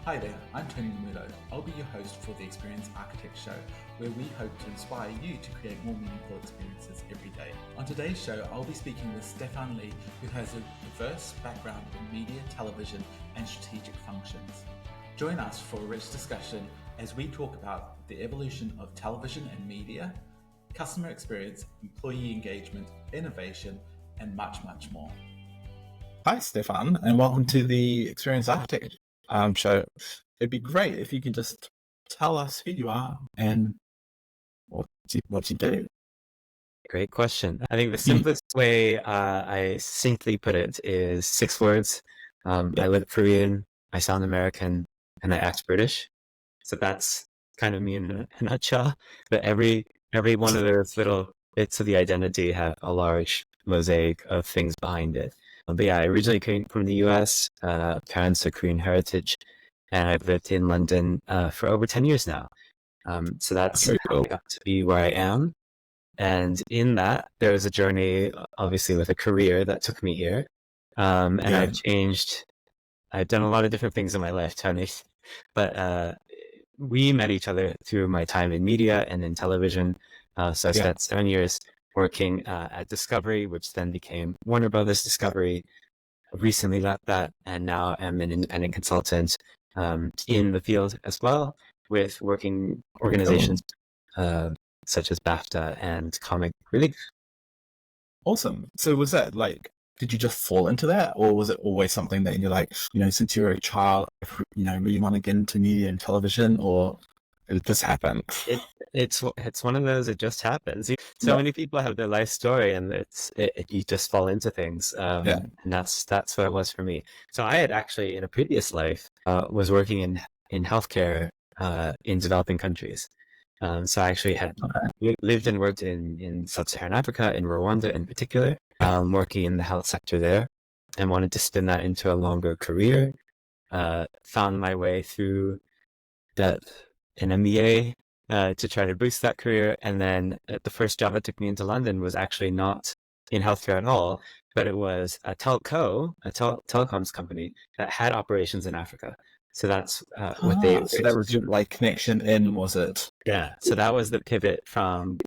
Hi there, I'm Tony Namulo. I'll be your host for the Experience Architect Show, where we hope to inspire you to create more meaningful experiences every day. On today's show, I'll be speaking with Stefan Lee, who has a diverse background in media, television, and strategic functions. Join us for a rich discussion as we talk about the evolution of television and media, customer experience, employee engagement, innovation, and much, much more. Hi, Stefan, and welcome to the Experience Architect show. It'd be great if you could just tell us who you are and what you do. Great question. I think the simplest way I succinctly put it is 6 words. I look Korean, I sound American, and I act British. So that's kind of me in a nutshell. But every one of those little bits of the identity have a large mosaic of things behind it. But yeah, I originally came from the US, parents of Korean heritage, and I've lived in London for over 10 years now. So that's Very cool. how I got to be where I am. And in that, there was a journey, obviously, with a career that took me here. And I've done a lot of different things in my life, Tony. But we met each other through my time in media and in television. So I spent 7 years working at Discovery, which then became Warner Brothers Discovery. I recently left that, and now I'm an independent consultant in the field as well, with working organizations such as BAFTA and Comic Relief. Awesome. So was that did you just fall into that, or was it always something that you're like, since you were a child, really want to get into media and television, or it just happened? It's one of those. It just happens. So many people have their life story, and you just fall into things. And that's what it was for me. So I had actually, in a previous life, was working in healthcare in developing countries. So I actually had lived and worked in sub-Saharan Africa, in Rwanda in particular, working in the health sector there, and wanted to spin that into a longer career. Found my way through an MBA to try to boost that career. And then the first job that took me into London was actually not in healthcare at all, but it was a telecoms company that had operations in Africa. So that's what So that was your connection in, was it? Yeah. So that was the pivot from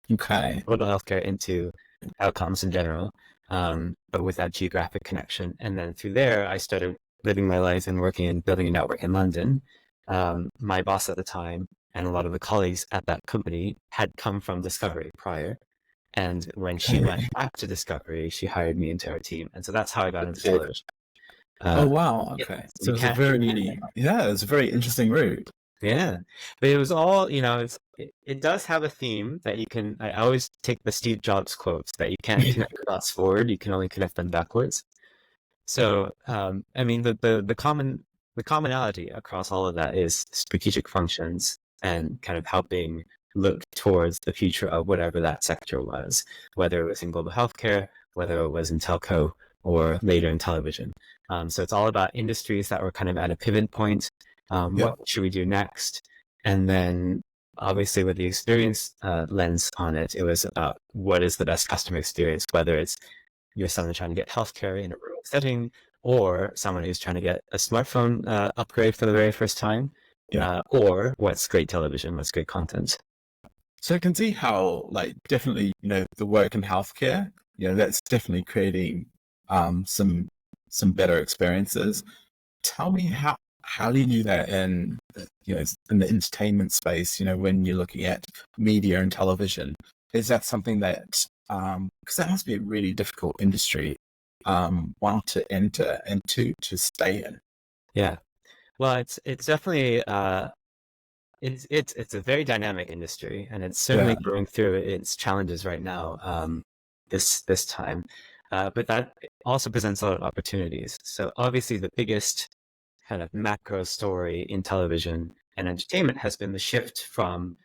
total healthcare into outcomes in general, but with that geographic connection. And then through there, I started living my life and working and building a network in London. My boss at the time and a lot of the colleagues at that company had come from Discovery prior. And when she went back to Discovery, she hired me into her team. And so that's how I got into television. Oh, wow. Okay. So it's a very interesting route. Yeah. But it was all, it does have a theme that I always take the Steve Jobs quotes that you can't connect dots forward, you can only connect them backwards. So, I mean, the commonality across all of that is strategic functions and kind of helping look towards the future of whatever that sector was, whether it was in global healthcare, whether it was in telco, or later in television. So it's all about industries that were kind of at a pivot point. What should we do next? And then obviously with the experience lens on it, it was about what is the best customer experience, whether it's you're someone trying to get healthcare in a rural setting, or someone who's trying to get a smartphone upgrade for the very first time, or what's great television, what's great content. So I can see how, definitely, the work in healthcare, that's definitely creating some better experiences. Tell me how do you do that in in the entertainment space? When you're looking at media and television, is that something that because that must be a really difficult industry, one to enter and two to stay in? Yeah, well, it's definitely it's a very dynamic industry, and it's certainly going through its challenges right now. This time, but that also presents a lot of opportunities. So obviously, the biggest kind of macro story in television and entertainment has been the shift from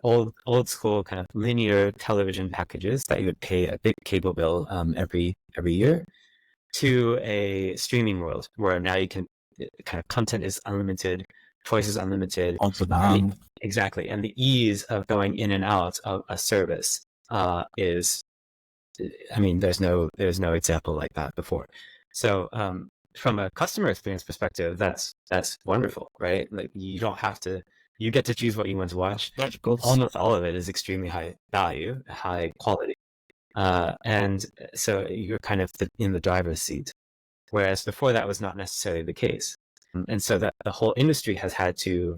old school kind of linear television packages that you would pay a big cable bill every year, to a streaming world where now you can kind of content is unlimited, choice is unlimited. Exactly. And the ease of going in and out of a service is, I mean, there's no example like that before. So from a customer experience perspective, that's wonderful, right? Like you don't have to, you get to choose what you want to watch. Of course. Almost all of it is extremely high value, high quality. And so you're kind of in the driver's seat. Whereas before that was not necessarily the case. And so that the whole industry has had to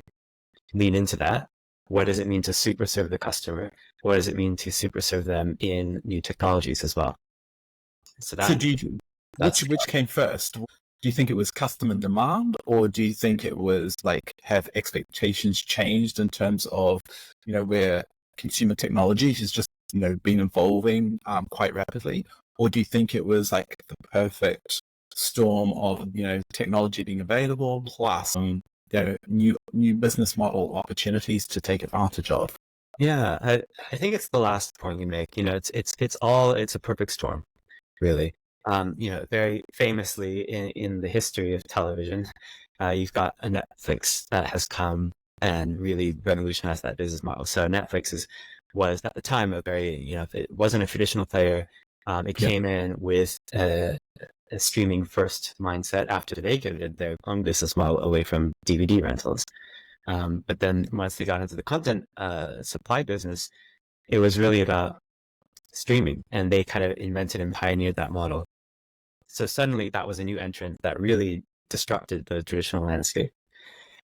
lean into that. What does it mean to super serve the customer? What does it mean to super serve them in new technologies as well? So which came first? Do you think it was customer demand, or do you think it was like, have expectations changed in terms of, where consumer technology has just, been evolving quite rapidly? Or do you think it was like the perfect storm of, technology being available plus new business model opportunities to take advantage of? Yeah, I think it's the last point you make. It's a perfect storm, really. Very famously in the history of television, you've got a Netflix that has come and really revolutionized that business model. So Netflix was at the time a very, it wasn't a traditional player. It came in with a streaming first mindset after they vacated their own business model away from DVD rentals. But then once they got into the content supply business, it was really about streaming, and they kind of invented and pioneered that model. So suddenly that was a new entrant that really disrupted the traditional landscape.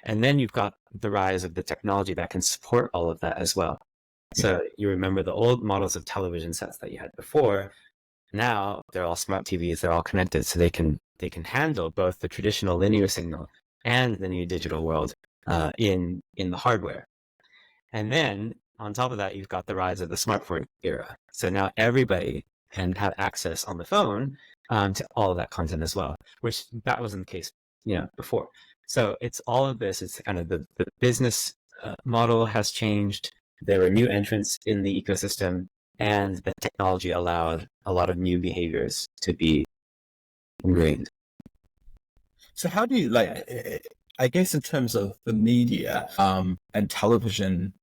And then you've got the rise of the technology that can support all of that as well. So you remember the old models of television sets that you had before. Now they're all smart TVs, they're all connected, so they can handle both the traditional linear signal and the new digital world in the hardware. And then on top of that, you've got the rise of the smartphone era. So now everybody can have access on the phone to all of that content as well, which that wasn't the case, before. So it's all of this. It's kind of the business model has changed. There were new entrants in the ecosystem, and the technology allowed a lot of new behaviors to be ingrained. So how do you, I guess in terms of the media and television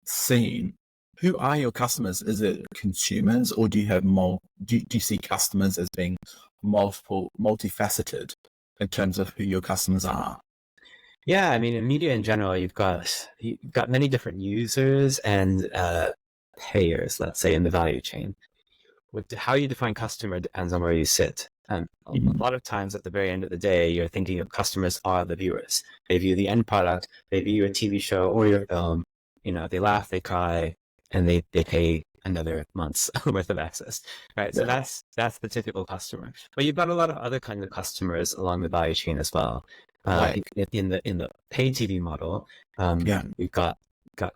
scene, who are your customers? Is it consumers, or do you have do you see customers as being multifaceted in terms of who your customers are? Yeah, I mean, in media in general, you've got many different users and payers, let's say, in the value chain. How you define customer depends on where you sit. A lot of times at the very end of the day, you're thinking of customers are the viewers. They view the end product, they view your TV show or your film, they laugh, they cry, and they pay another month's worth of access, right? So that's the typical customer. But you've got a lot of other kinds of customers along the value chain as well. In the paid TV model, you've got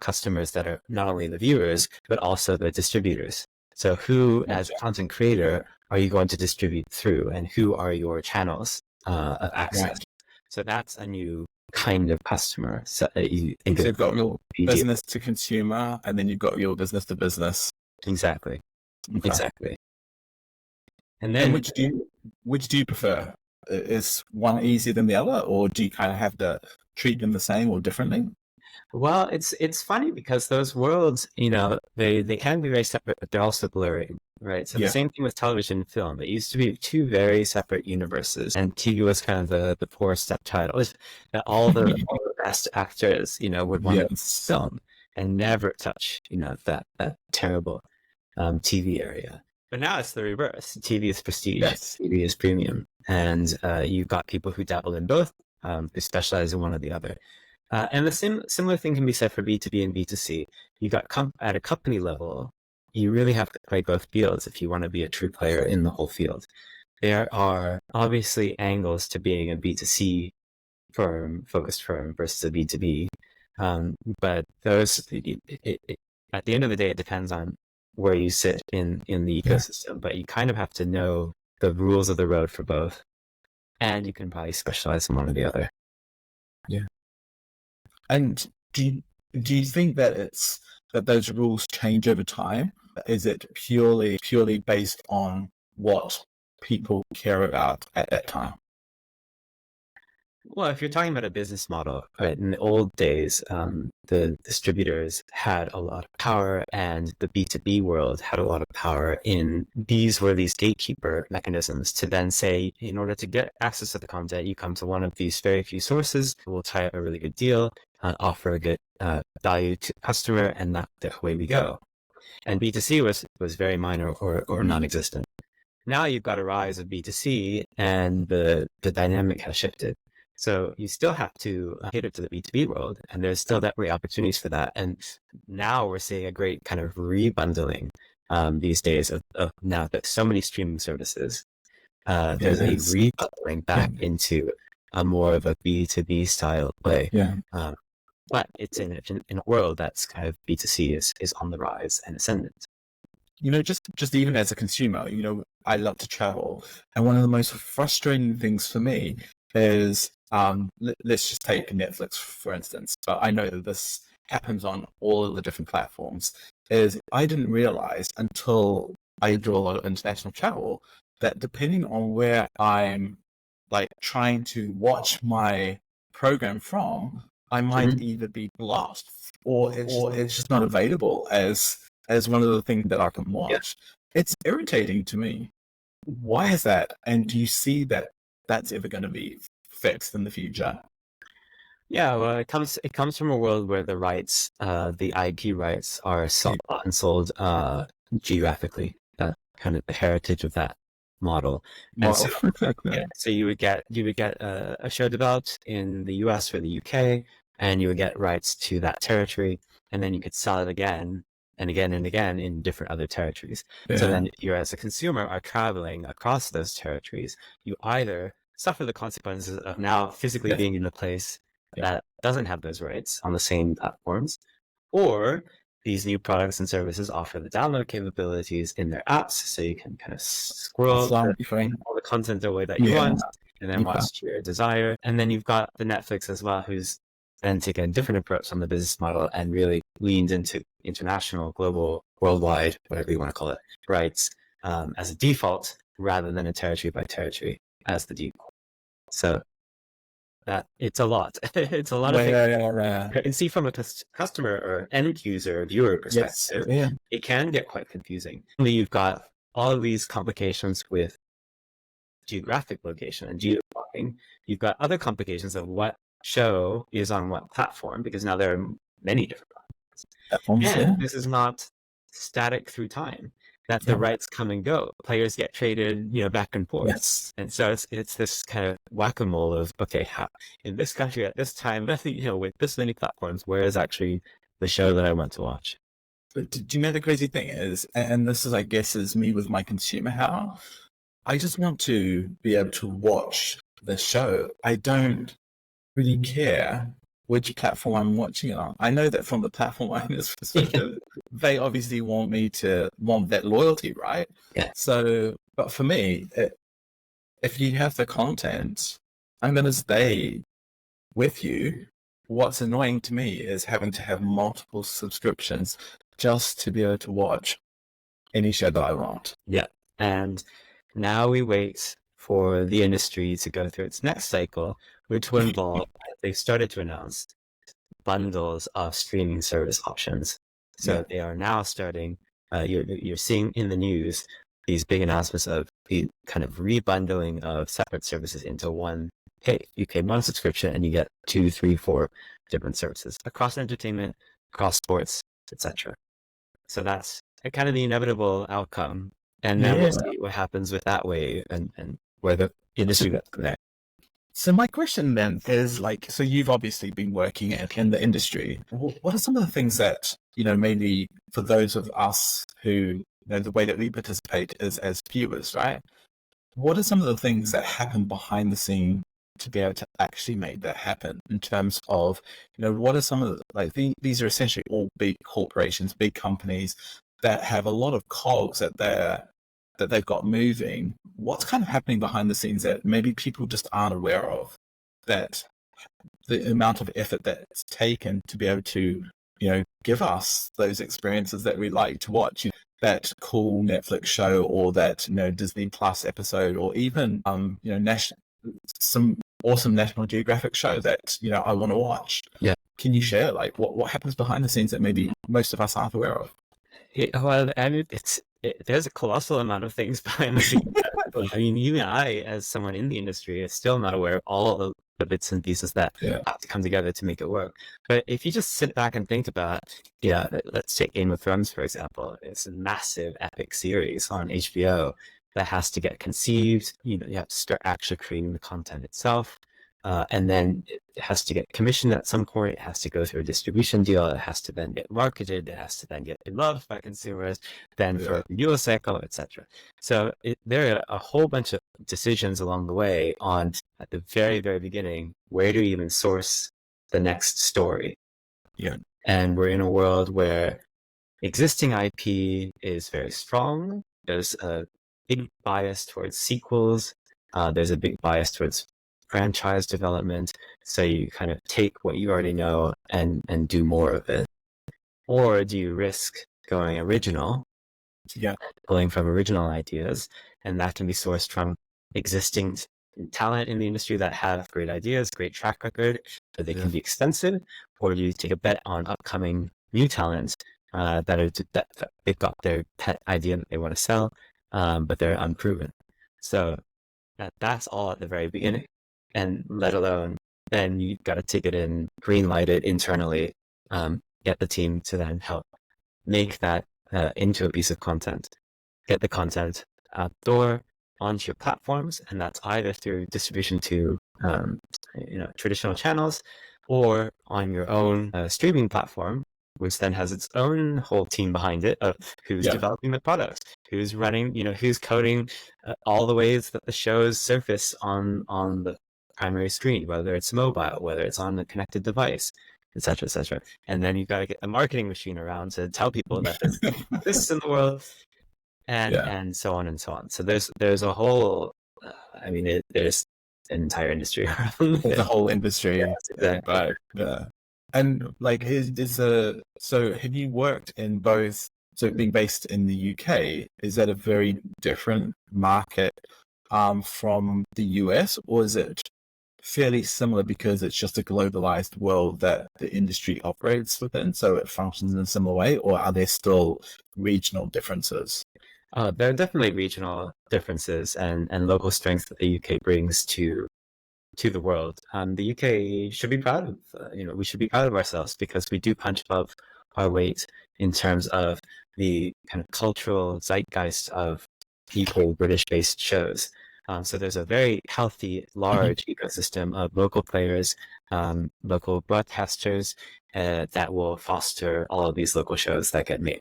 customers that are not only the viewers, but also the distributors. So who, as a content creator, are you going to distribute through, and who are your channels of access? Right. So that's a new kind of customer. So you've got your business to consumer, and then you've got your business to business. Exactly. Okay. Exactly. And then which do you prefer? Is one easier than the other, or do you kind of have to treat them the same or differently? Well, it's funny because those worlds, they can be very separate, but they're also blurry, right? So the same thing with television and film. It used to be two very separate universes, and TV was kind of the poor stepchild that all the best actors, would want to film and never touch, that terrible TV area. But now it's the reverse. TV is prestige, TV is premium, and you've got people who dabble in both, who specialize in one or the other. And the similar thing can be said for B2B and B2C. You got at a company level, you really have to play both fields if you want to be a true player in the whole field. There are obviously angles to being a B2C focused firm versus a B2B. But those, at the end of the day, it depends on where you sit in the ecosystem. But you kind of have to know the rules of the road for both, and you can probably specialize in one or the other. Yeah. And do you think that that those rules change over time? Is it purely based on what people care about at that time? Well, if you're talking about a business model, right, in the old days, the distributors had a lot of power, and the B2B world had a lot of power these were these gatekeeper mechanisms to then say, in order to get access to the content, you come to one of these very few sources, we'll tie up a really good deal, offer a good value to the customer, and the way we go. And B2C was very minor or non-existent. Now you've got a rise of B2C, and the dynamic has shifted. So you still have to cater to the B2B world, and there's still definitely opportunities for that. And now we're seeing a great kind of rebundling these days of now that so many streaming services. There's a rebundling back into a more of a B2B style play. But it's in a world that's kind of B2C is on the rise and ascendant. Just even as a consumer, I love to travel. And one of the most frustrating things for me is, let's just take Netflix, for instance, but I know that this happens on all of the different platforms, is I didn't realize until I do a lot of international travel that depending on where I'm like trying to watch my program from, I might either be blocked or it's just not available as one of the things that I can watch. It's irritating to me. Why is that? And do you see that that's ever going to be fixed in the future? Yeah, well, it comes from a world where the rights, the IP rights, are bought and sold geographically. Kind of the heritage of that model. And so, so you would get a show developed in the US or the UK, and you would get rights to that territory, and then you could sell it again and again and again in different other territories. So then you, as a consumer, are traveling across those territories. You either suffer the consequences of now physically being in a place that doesn't have those rights on the same platforms, or these new products and services offer the download capabilities in their apps, so you can kind of scroll all the content the way that you want, and then watch to your desire. And then you've got the Netflix as well, who's then taken a different approach on the business model and really leaned into international, global, worldwide, whatever you want to call it, rights as a default, rather than a territory by territory as the default. So that it's a lot. It's a lot of things. You can see from a customer or end user viewer perspective, it can get quite confusing. You've got all of these complications with geographic location and geo-blocking. You've got other complications of what show is on what platform, because now there are many different platforms. And this is not static through time. That the rights come and go. Players get traded, back and forth. And so it's this kind of whack-a-mole of, okay, in this country at this time, with this many platforms, where is actually the show that I want to watch? But do you know the crazy thing is, and this is, I guess, is me with my consumer how I just want to be able to watch the show. I don't really care which platform I'm watching it on. I know that from the platform owner's perspective, they obviously want that loyalty, right? So, but for me, if you have the content, I'm going to stay with you. What's annoying to me is having to have multiple subscriptions just to be able to watch any show that I want. Yeah. And now we wait for the industry to go through its next cycle, which will involve, they've started to announce, bundles of streaming service options. So they are now starting, you're seeing in the news these big announcements of the kind of rebundling of separate services into one. Hey, you pay one subscription and you get 2, 3, 4 different services across entertainment, across sports, etc. So that's kind of the inevitable outcome. And then we'll see what happens with that wave and where the industry goes from there. So my question then is so you've obviously been working in the industry. What are some of the things that, mainly for those of us who, the way that we participate is as viewers, right? What are some of the things that happen behind the scene to be able to actually make that happen in terms of, what are some of these are essentially all big corporations, big companies that have a lot of cogs that they've got moving. What's kind of happening behind the scenes that maybe people just aren't aware of, that the amount of effort that's taken to be able to, give us those experiences that we like to watch, that cool Netflix show or that, Disney Plus episode, or even, some awesome National Geographic show that, you know, I want to watch. Yeah. Can you share like what happens behind the scenes that maybe most of us aren't aware of? Well, I mean, there's a colossal amount of things behind the scenes. I mean, even I, as someone in the industry, is still not aware of all of the bits and pieces that have to come together to make it work. But if you just sit back and think about, let's take Game of Thrones, for example. It's a massive epic series on HBO that has to get conceived. You have to start actually creating the content itself. And then it has to get commissioned at some point. It has to go through a distribution deal. It has to then get marketed. It has to then get beloved by consumers, then for a renewal cycle, etc. So there are a whole bunch of decisions along the way on, at the very, very beginning, where do we even source the next story? Yeah. And we're in a world where existing IP is very strong. There's a big bias towards sequels. There's a big bias towards franchise development, so you kind of take what you already know and do more of it. Or do you risk going original, pulling from original ideas, and that can be sourced from existing talent in the industry that have great ideas, great track record, but they can be expensive. Or do you take a bet on upcoming new talent that they've got their pet idea that they want to sell, but they're unproven. So that's all at the very beginning. And let alone, then you've got to take it in, green light it internally, get the team to then help make that into a piece of content, get the content outdoor onto your platforms, and that's either through distribution to traditional channels, or on your own streaming platform, which then has its own whole team behind it of who's developing the products, who's running, who's coding all the ways that the shows surface on the primary screen, whether it's mobile, whether it's on a connected device, etc., etc. And then you've got to get the marketing machine around to tell people that this is in the world, and so on and so on. So there's a whole, there's an entire industry around the whole industry. Yes, exactly. Right. Yeah. And like, so have you worked in both? So being based in the UK, is that a very different market from the US, or is it fairly similar because it's just a globalized world that the industry operates within, so it functions in a similar way, or are there still regional differences? There are definitely regional differences and local strengths that the UK brings to the world. The UK should be proud of, we should be proud of ourselves, because we do punch above our weight in terms of the kind of cultural zeitgeist of UK British-based shows. So there's a very healthy, large ecosystem of local players, local broadcasters that will foster all of these local shows that get made.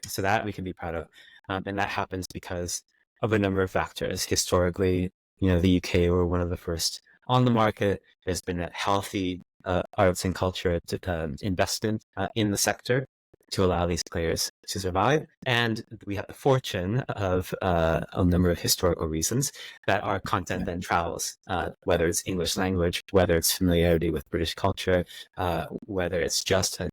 So that we can be proud of. And that happens because of a number of factors. Historically, the UK were one of the first on the market. There's been a healthy arts and culture investment in the sector to allow these players to survive. And we have the fortune of a number of historical reasons that our content then travels, whether it's English language, whether it's familiarity with British culture, whether it's just a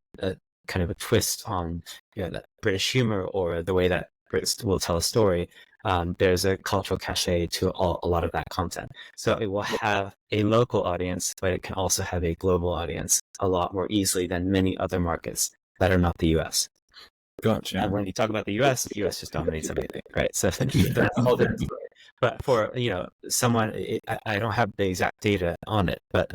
kind of a twist on that British humor, or the way that Brits will tell a story. There's a cultural cachet to a lot of that content. So it will have a local audience, but it can also have a global audience a lot more easily than many other markets that are not the US. Gotcha. And when you talk about the US just dominates everything, right? So that's a whole different story. But for, someone, I don't have the exact data on it, but,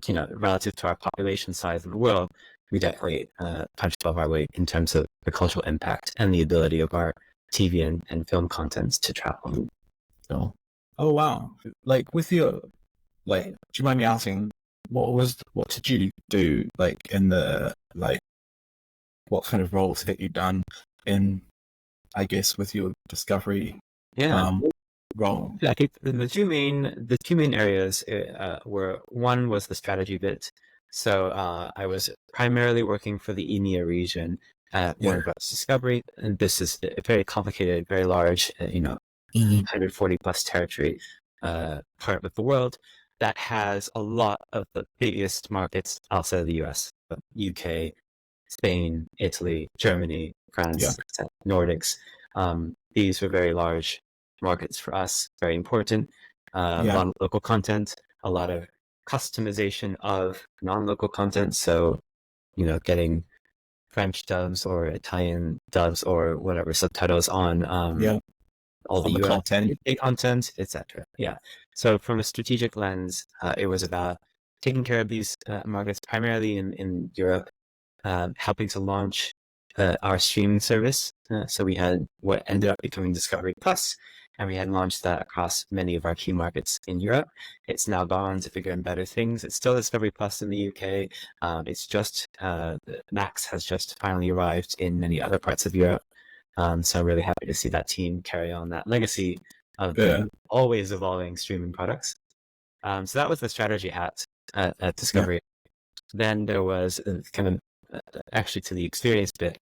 relative to our population size in the world, we definitely punch above our weight in terms of the cultural impact and the ability of our TV and film contents to travel. So, oh wow! Like with your, do you mind me asking, what did you do in the what kind of roles have you done in, I guess, with your discovery role? I think the two main areas were, one was the strategy bit. So I was primarily working for the EMEA region at Warner Bros. Discovery, and this is a very complicated, very large, 140 plus territory part of the world that has a lot of the biggest markets outside of the US, UK, Spain, Italy, Germany, France, Nordics. These were very large markets for us, very important. A lot of local content, a lot of customization of non-local content. So, getting French dubs or Italian dubs or whatever subtitles on all the US content, etc. Yeah. So from a strategic lens, it was about taking care of these markets primarily in Europe, helping to launch our streaming service. So we had what ended up becoming Discovery Plus, and we had launched that across many of our key markets in Europe. It's now gone on to bigger and better things. It's still Discovery Plus in the UK. It's just Max has just finally arrived in many other parts of Europe. So I'm really happy to see that team carry on that legacy of always evolving streaming products. So that was the strategy at Discovery. Then there was kind of actually to the experience bit.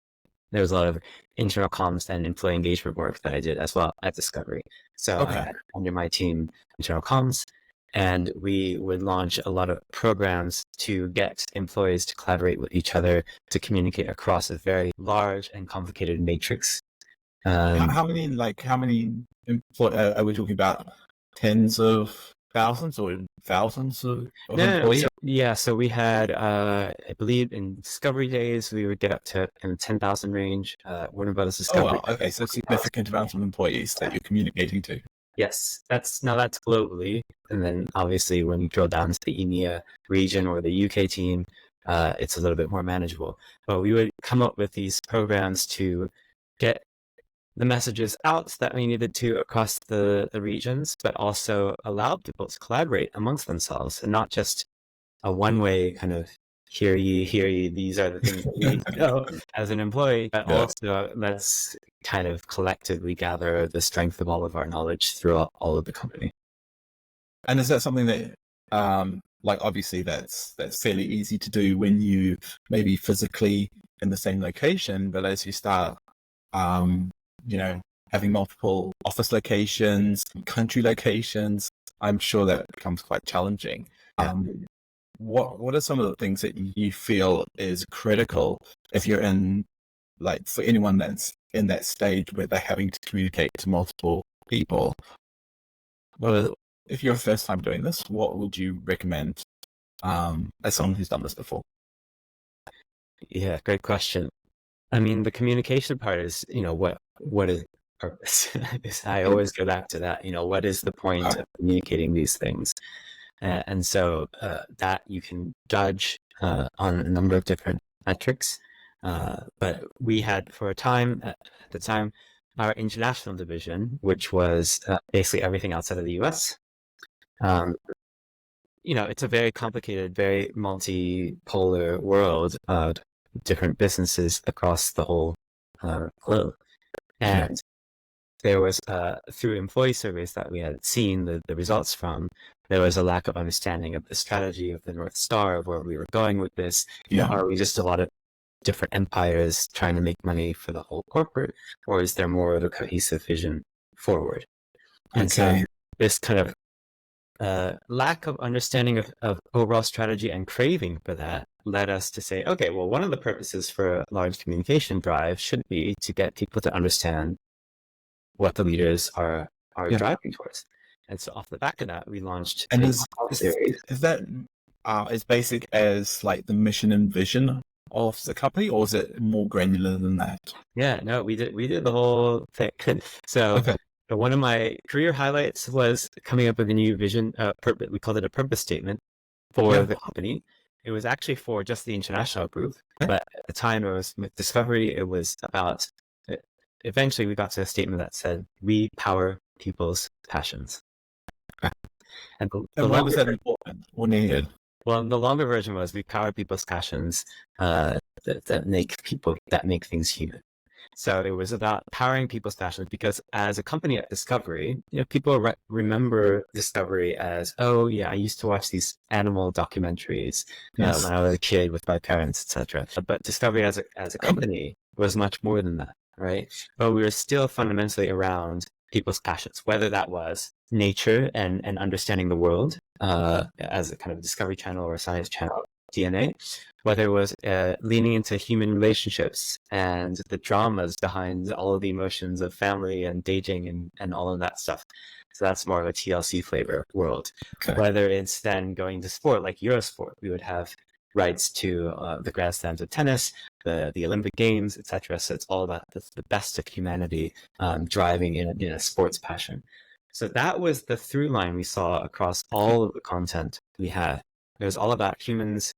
There was a lot of internal comms and employee engagement work that I did as well at Discovery. So I had under my team internal comms, and we would launch a lot of programs to get employees to collaborate with each other to communicate across a very large and complicated matrix. How many employees are we talking about? Tens of thousands or thousands of employees? So we had, I believe in Discovery days, we would get up to in the 10,000 range. Warner Brothers Discovery. Oh, wow. Okay, so significant amount of employees that you're communicating to. Yes, that's globally. And then obviously when you drill down to the EMEA region or the UK team, it's a little bit more manageable. But we would come up with these programs to get the messages out that we needed to across the regions, but also allow people to collaborate amongst themselves and not just a one-way kind of hear ye, these are the things that you need to know as an employee, but also let's kind of collectively gather the strength of all of our knowledge throughout all of the company. And is that something that, obviously that's fairly easy to do when you maybe physically in the same location, but as you start, having multiple office locations, country locations, I'm sure that becomes quite challenging. What are some of the things that you feel is critical if you're in, for anyone that's in that stage where they're having to communicate to multiple people? Well, if you're first time doing this, what would you recommend as someone who's done this before? Yeah, great question. I mean, the communication part is, what is purpose? I always go back to that. What is the point of communicating these things? And so that you can judge on a number of different metrics. But we had for a time, at the time, our international division, which was basically everything outside of the US. It's a very complicated, very multipolar world of different businesses across the whole globe. And there was, through employee surveys that we had seen the results from, there was a lack of understanding of the strategy of the North Star, of where we were going with this. Are we just a lot of different empires trying to make money for the whole corporate, or is there more of a cohesive vision forward? And so this kind of lack of understanding of overall strategy and craving for that led us to say, okay, well, one of the purposes for a large communication drive should be to get people to understand what the leaders are driving towards. And so off the back of that, we launched a series. Is that as basic as the mission and vision of the company, or is it more granular than that? Yeah, no, we did the whole thing. So one of my career highlights was coming up with a new vision. We called it a purpose statement for the company. It was actually for just the international group, but at the time it was with Discovery. It was about. Eventually, we got to a statement that said, "We power people's passions." And why was that important or needed? Well, the longer version was, "We power people's passions that make things human." So it was about powering people's passions, because as a company at Discovery, people remember Discovery as, oh yeah, I used to watch these animal documentaries when I was a kid with my parents, etc. But Discovery as a company was much more than that, right? But we were still fundamentally around people's passions, whether that was nature and understanding the world as a kind of Discovery Channel or a science channel, DNA, whether it was leaning into human relationships and the dramas behind all of the emotions of family and dating and all of that stuff. So that's more of a TLC flavor world. Okay. Whether it's then going to sport like Eurosport, we would have rights to the Grand Slams of tennis, the Olympic Games, etc. So it's all about the best of humanity driving in a sports passion. So that was the through line we saw across all of the content we had. It was all about humans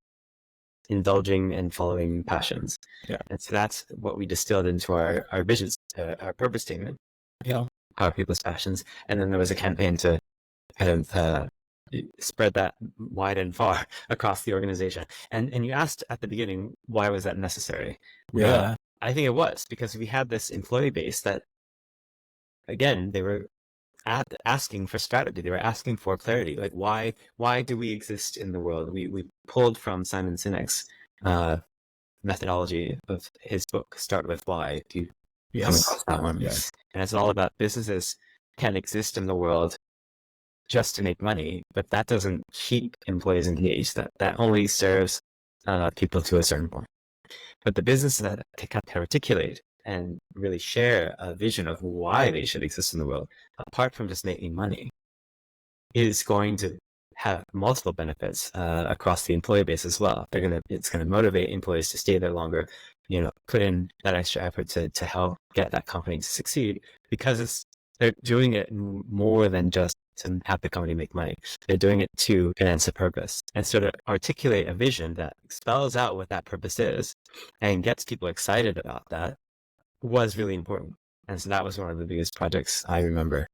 indulging and following passions. Yeah. And so that's what we distilled into our visions, our purpose statement. Yeah. Power people's passions. And then there was a campaign to kind of spread that wide and far across the organization. And you asked at the beginning, why was that necessary? Yeah. I think it was because we had this employee base that, again, they were asking for strategy. They were asking for clarity. Like, why do we exist in the world? We pulled from Simon Sinek's methodology of his book, Start With Why. Do you come across that one? Yes. And it's all about businesses can exist in the world just to make money, but that doesn't keep employees engaged. That only serves people to a certain point. But the businesses that can articulate and really share a vision of why they should exist in the world, apart from just making money, is going to have multiple benefits across the employee base as well. It's gonna motivate employees to stay there longer, put in that extra effort to help get that company to succeed, because they're doing it more than just to have the company make money. They're doing it to advance a purpose. And so to articulate a vision that spells out what that purpose is and gets people excited about that was really important. And so that was one of the biggest projects I remember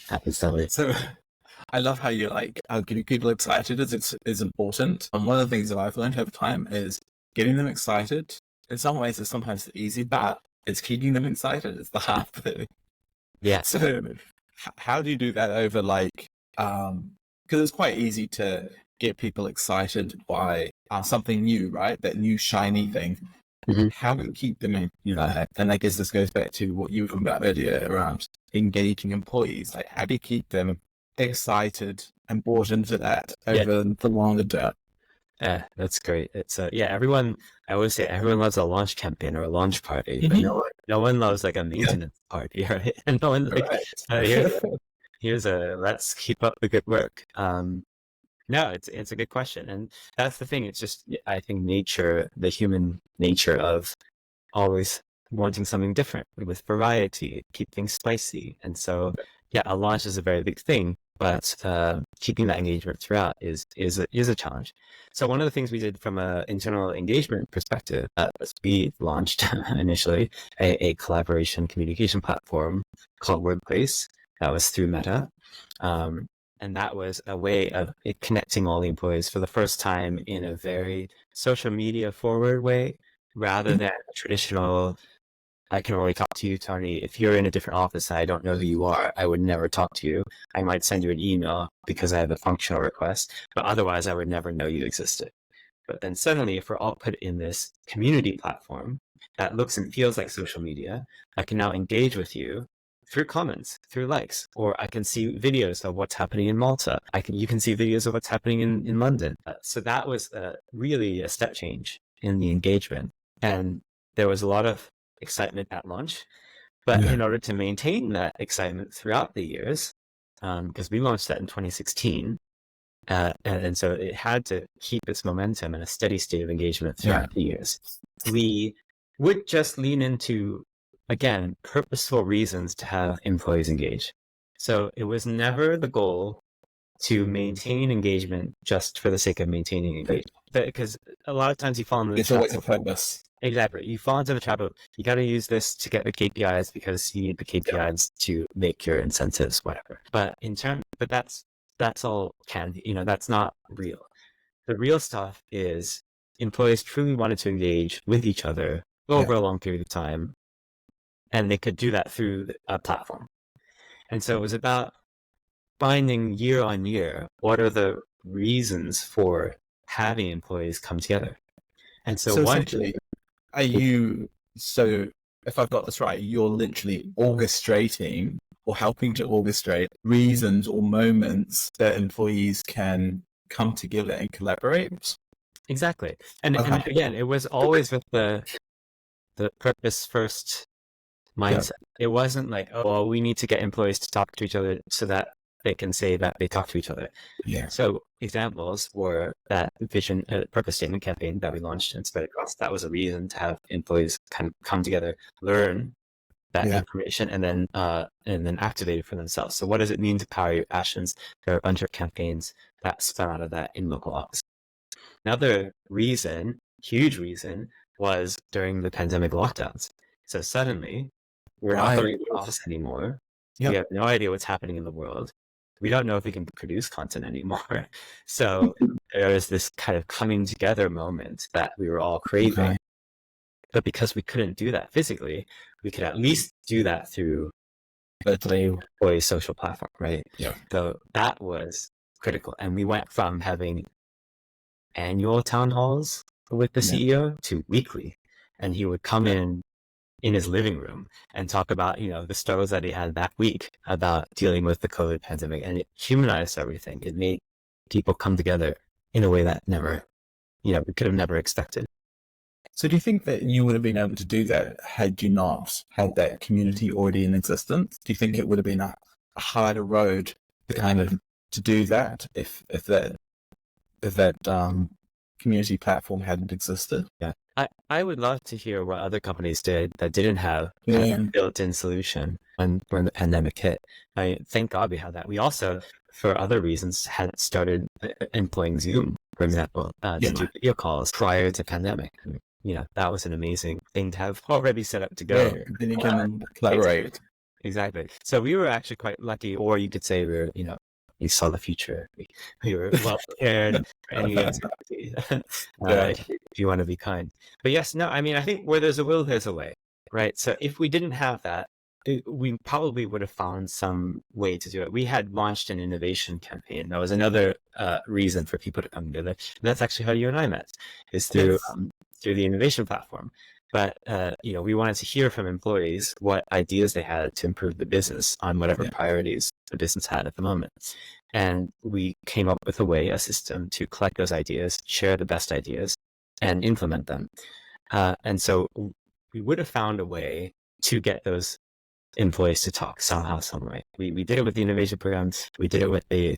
at the summit. So I love how you're like, getting people excited is important. And one of the things that I've learned over time is getting them excited. In some ways, it's sometimes the easy part. It's keeping them excited. It's the hard thing. Yeah. So how do you do that over because it's quite easy to get people excited by something new, right? That new shiny thing. Mm-hmm. How do you keep them in, and I guess this goes back to what you were talking about earlier around engaging employees. Like, how do you keep them excited and bought into that over the longer term? Yeah, that's great. It's I always say everyone loves a launch campaign or a launch party, but no one loves like a maintenance party, right? And no one here's a let's keep up the good work. No, it's a good question, and that's the thing. It's just, I think, the human nature of always wanting something different with variety, keep things spicy, and so a launch is a very big thing, but keeping that engagement throughout is a challenge. So one of the things we did from an internal engagement perspective was we launched initially a collaboration communication platform called Workplace. That was through Meta. And that was a way of connecting all the employees for the first time in a very social media forward way, rather than a traditional, I can only talk to you, Tony. If you're in a different office and I don't know who you are, I would never talk to you. I might send you an email because I have a functional request, but otherwise I would never know you existed. But then suddenly, if we're all put in this community platform that looks and feels like social media, I can now engage with you through comments, through likes, or I can see videos of what's happening in Malta. You can see videos of what's happening in London. So that was really a step change in the engagement. And there was a lot of excitement at launch, but in order to maintain that excitement throughout the years, because we launched that in 2016, and so it had to keep its momentum and a steady state of engagement throughout the years. We would just lean into, again, purposeful reasons to have employees engage. So it was never the goal to maintain engagement just for the sake of maintaining engagement, because a lot of times you fall into the trap. It's always a purpose. Exactly. You fall into the trap of, you got to use this to get the KPIs because you need the KPIs to make your incentives, whatever. But that's all candy. That's not real. The real stuff is employees truly wanted to engage with each other over a long period of time, and they could do that through a platform. And so it was about finding year on year, what are the reasons for having employees come together? And so essentially, if I've got this right, you're literally orchestrating or helping to orchestrate reasons or moments that employees can come together and collaborate. Exactly. And Okay. again, it was always with the purpose first mindset. It wasn't like, oh, well, we need to get employees to talk to each other so that they can say that they talk to each other. Yeah. So examples were that vision, purpose statement campaign that we launched and spread across. That was a reason to have employees kind of come together, learn that information, and then activate it for themselves. So what does it mean to power your passions? There are a bunch of campaigns that spun out of that in local office. Another reason, huge reason, was during the pandemic lockdowns. So suddenly, we're not going to the office anymore. We have no idea what's happening in the world. We don't know if we can produce content anymore. So there was this kind of coming together moment that we were all craving. Okay. But because we couldn't do that physically, we could at least do that through a social platform, right? Yeah. So that was critical. And we went from having annual town halls with the CEO to weekly. And he would come in his living room and talk about, the struggles that he had that week about dealing with the COVID pandemic. And it humanized everything. It made people come together in a way that we could have never expected. So do you think that you would have been able to do that had you not had that community already in existence? Do you think it would have been a harder road to do that if that community platform hadn't existed? Yeah. I would love to hear what other companies did that didn't have a built-in solution when the pandemic hit. Thank God we had that. We also, for other reasons, had started employing Zoom, for example, to do video calls prior to pandemic. That was an amazing thing to have already set up to go. Yeah, then you can collaborate. Exactly. So we were actually quite lucky, or you could say we saw the future. We were well prepared for any uncertainty, if you want to be kind. But yes, no, I think where there's a will, there's a way, right? So if we didn't have that, we probably would have found some way to do it. We had launched an innovation campaign. That was another reason for people to come together. And that's actually how you and I met, is through the innovation platform. But, we wanted to hear from employees what ideas they had to improve the business on whatever priorities the business had at the moment. And we came up with a system to collect those ideas, share the best ideas, and implement them. And so we would have found a way to get those employees to talk somehow, some way. We did it with the innovation programs. We did it with the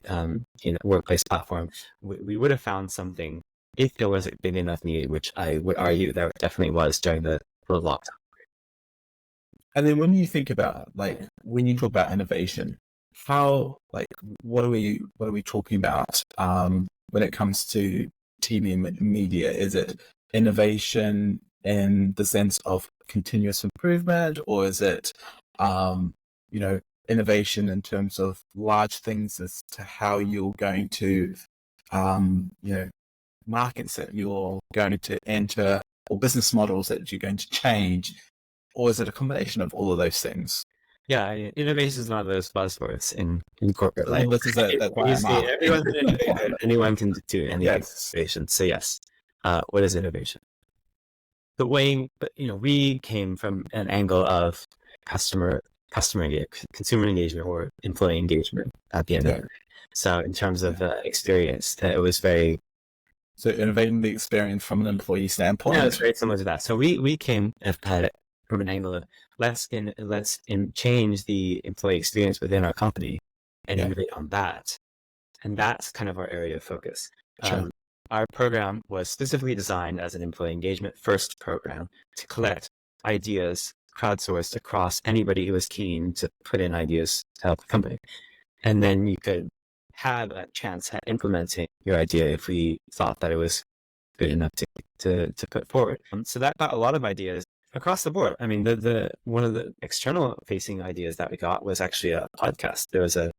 workplace platform. We would have found something if there was a big enough need, which I would argue there definitely was during the lockdown. And then when you think about, when you talk about innovation, how, what are we talking about when it comes to TV and media? Is it innovation in the sense of continuous improvement, or is it, innovation in terms of large things as to how you're going to, markets that you're going to enter, or business models that you're going to change, or is it a combination of all of those things? Yeah, innovation is one of those buzzwords in corporate life. Well, this is everyone's an innovator. Anyone can do anything. Innovation. So yes, what is innovation? The way, we came from an angle of consumer engagement or employee engagement at the end of it. So in terms of experience, that it was very. So innovating the experience from an employee standpoint. Yeah, it's very similar to that. So we came at it from an angle of let's change the employee experience within our company and innovate on that. And that's kind of our area of focus. Sure. Our program was specifically designed as an employee engagement first program to collect ideas crowdsourced across anybody who was keen to put in ideas to help the company. And then you could have a chance at implementing your idea if we thought that it was good enough to put forward. So that got a lot of ideas across the board. The one of the external facing ideas that we got was actually a podcast. There was a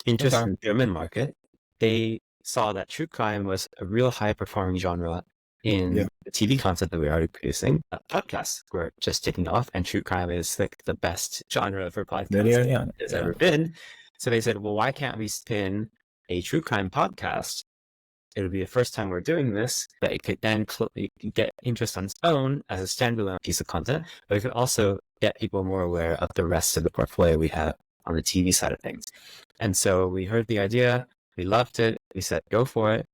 interest in the German market. They saw that true crime was a real high performing genre in the TV content that we were already producing. Podcasts were just taking off, and true crime is the best genre for podcasts there's ever been. So they said, well, why can't we spin a true crime podcast? It would be the first time we're doing this, but it could then get interest on its own as a standalone piece of content, but it could also get people more aware of the rest of the portfolio we have on the TV side of things. And so we heard the idea, we loved it, we said, go for it.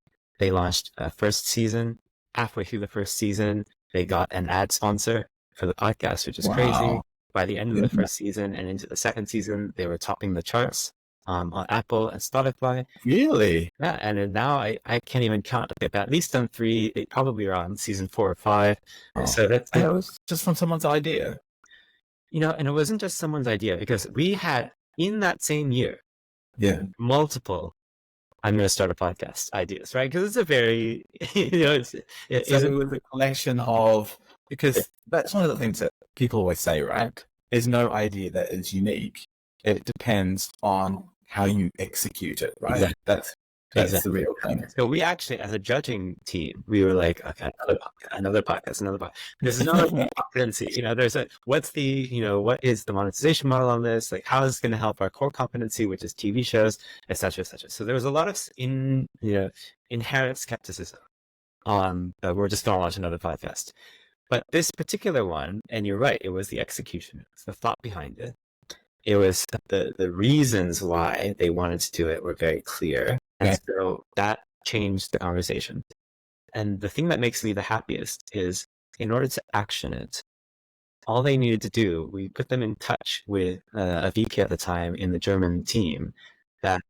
they launched a first season. Halfway through the first season, they got an ad sponsor for the podcast, which is crazy. By the end of the first season and into the second season, they were topping the charts on Apple and Spotify. Really? Yeah, and then now I can't even count. They've at least done 3. They probably are on season 4 or 5. So that was just from someone's idea. And it wasn't just someone's idea, because we had, in that same year, multiple I'm going to start a podcast ideas, right? Because it's a very, it was a collection of, because that's one of the things that people always say, right? There's no idea that is unique. It depends on how you execute it, right? Exactly. That's the real thing. So we actually, as a judging team, we were like, okay, another podcast. There's no competency. What is the monetization model on this? Like, how is it going to help our core competency, which is TV shows, et cetera, et cetera. So there was a lot of inherent skepticism on, we're just going to launch another podcast. But this particular one, and you're right, it was the execution, it was the thought behind it. It was the reasons why they wanted to do it were very clear. And so that changed the conversation. And the thing that makes me the happiest is, in order to action it, all they needed to do, we put them in touch with a VP at the time in the German team that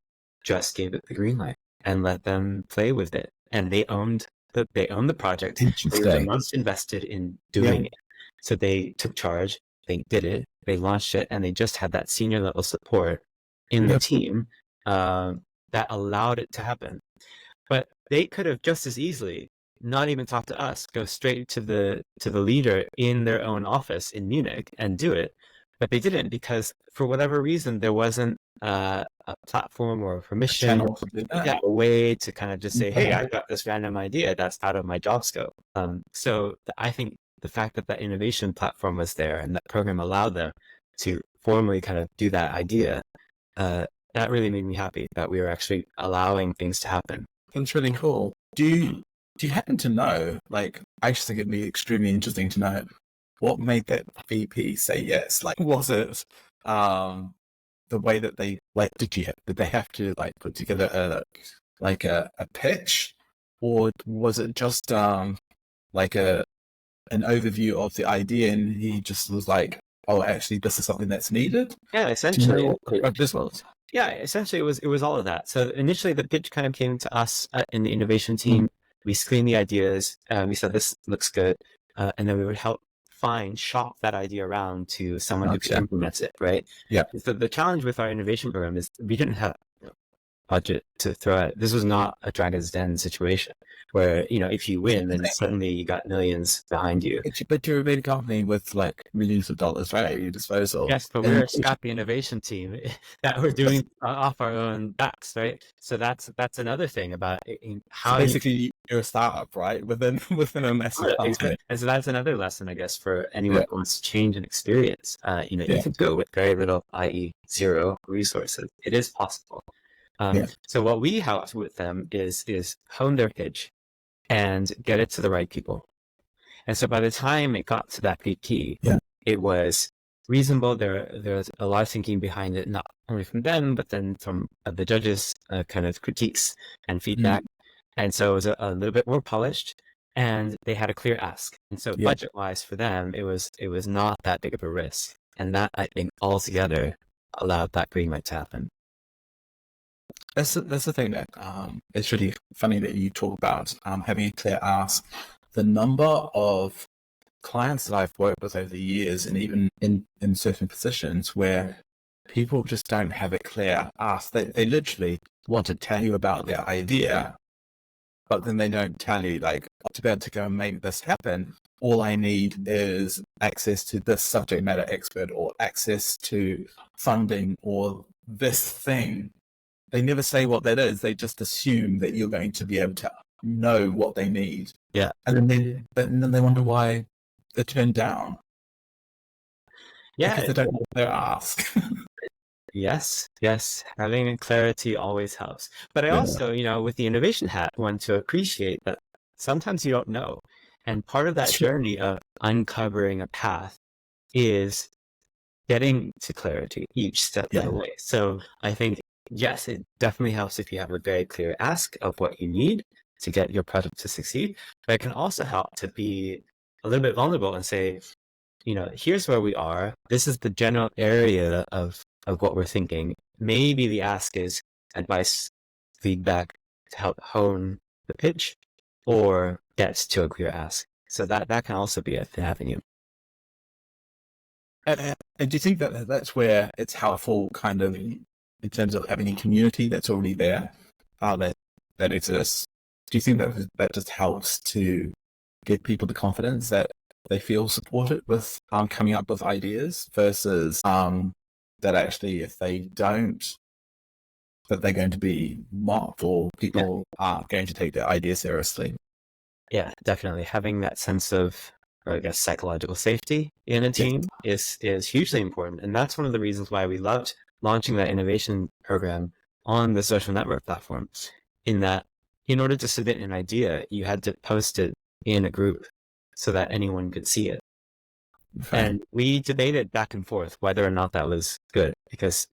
just gave it the green light and let them play with it. And they owned the project. They were the most invested in doing it. So they took charge, they did it, they launched it, and they just had that senior level support in the team that allowed it to happen. But they could have just as easily not even talk to us, go straight to the leader in their own office in Munich and do it. But they didn't, because for whatever reason, there wasn't a platform or a permission, a way to kind of just say, hey, I got this random idea that's out of my job scope. So I think the fact that that innovation platform was there and that program allowed them to formally kind of do that idea, that really made me happy that we were actually allowing things to happen. It's really cool. Do you happen to know, like, I just think it'd be extremely interesting to know what made that VP say yes? Like, was it the way that they, like, did they have to, like, put together a pitch, or was it just like an overview of the idea and he just was like, oh, actually this is something that's needed? Yeah, essentially. Essentially it was all of that. So initially the pitch kind of came to us in the innovation team. We screened the ideas, we said this looks good, and then we would help shop that idea around to someone who could implement it, right? Yeah. So the challenge with our innovation program is we didn't have budget to throw at. This was not a Dragon's Den situation where, if you win, then suddenly you got millions behind you. But you're a big company with like millions of dollars, right, at your disposal. Yes, but we're a scrappy innovation team that we're doing off our own backs, right? So that's another thing about how basically you're a startup, right? Within a massive company. And so that's another lesson, I guess, for anyone who wants to change an experience. You can go with very little, i.e. zero resources. It is possible. So what we helped with them is hone their pitch and get it to the right people. And so by the time it got to that VP, it was reasonable. There's a lot of thinking behind it, not only from them, but then from the judges' kind of critiques and feedback. And so it was a little bit more polished, and they had a clear ask. And so budget-wise for them, it was not that big of a risk. And that, I think, altogether allowed that green light to happen. That's the thing that it's really funny that you talk about having a clear ask. The number of clients that I've worked with over the years, and even in certain positions where people just don't have a clear ask. They literally want to tell you about their idea, but then they don't tell you, like, to be able to go and make this happen, all I need is access to this subject matter expert or access to funding or this thing. They never say what that is. They just assume that you're going to be able to know what they need. Yeah. And then they wonder why they're turned down. Yeah. Because they don't know what they ask. Yes. Having clarity always helps. But I also, with the innovation hat, want to appreciate that sometimes you don't know. And part of that journey of uncovering a path is getting to clarity each step of the way. So I think, yes, it definitely helps if you have a very clear ask of what you need. to get your product to succeed, but it can also help to be a little bit vulnerable and say, here's where we are. This is the general area of what we're thinking. Maybe the ask is advice, feedback to help hone the pitch or get to a clear ask. So that can also be an avenue. And do you think that that's where it's helpful, kind of, in terms of having a community that's already there, that exists? Do you think that just helps to give people the confidence that they feel supported with coming up with ideas versus that actually, if they don't, that they're going to be mocked or people aren't going to take their ideas seriously? Yeah, definitely. Having that sense of, I guess, psychological safety in a team is hugely important. And that's one of the reasons why we loved launching that innovation program on the social network platform, in that in order to submit an idea, you had to post it in a group so that anyone could see it. Okay. And we debated back and forth whether or not that was good, because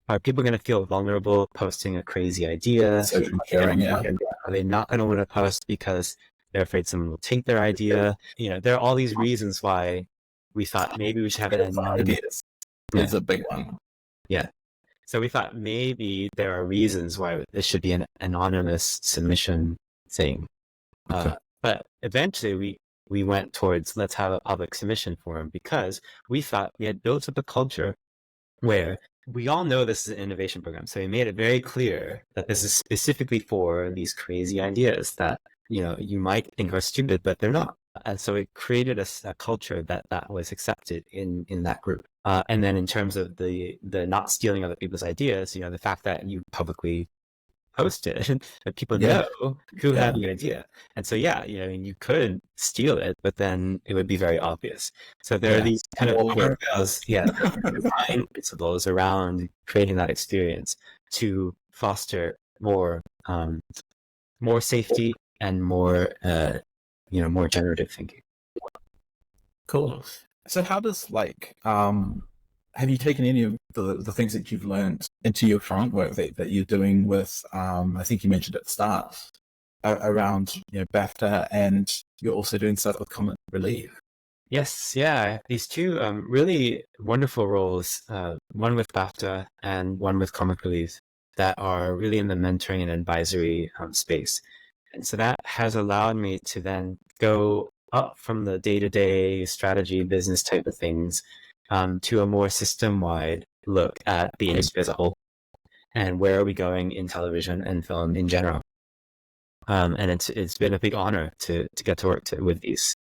are people going to feel vulnerable posting a crazy idea? Are they not going to want to post because they're afraid someone will take their idea? There are all these reasons why we thought maybe we should have it anonymous. It's a big one. Yeah. So we thought maybe there are reasons why this should be an anonymous submission thing. Okay. But eventually we went towards, let's have a public submission forum, because we thought we had built up a culture where we all know this is an innovation program. So we made it very clear that this is specifically for these crazy ideas that, you might think are stupid, but they're not. And so it created a culture that was accepted in that group. And then in terms of the not stealing other people's ideas, the fact that you publicly post it, that people know who had the idea. And so, you could steal it, but then it would be very obvious. So there are these kind of design principles around creating that experience to foster more safety and more more generative thinking. Cool. So how does have you taken any of the things that you've learned into your current work that you're doing with, I think you mentioned at the start, around BAFTA, and you're also doing stuff with Comic Relief? Yes, yeah. These two really wonderful roles, one with BAFTA and one with Comic Relief, that are really in the mentoring and advisory space. And so that has allowed me to then go up from the day-to-day strategy business type of things to a more system-wide look at the industry as a whole, and where are we going in television and film in general. And it's been a big honor to get to work with these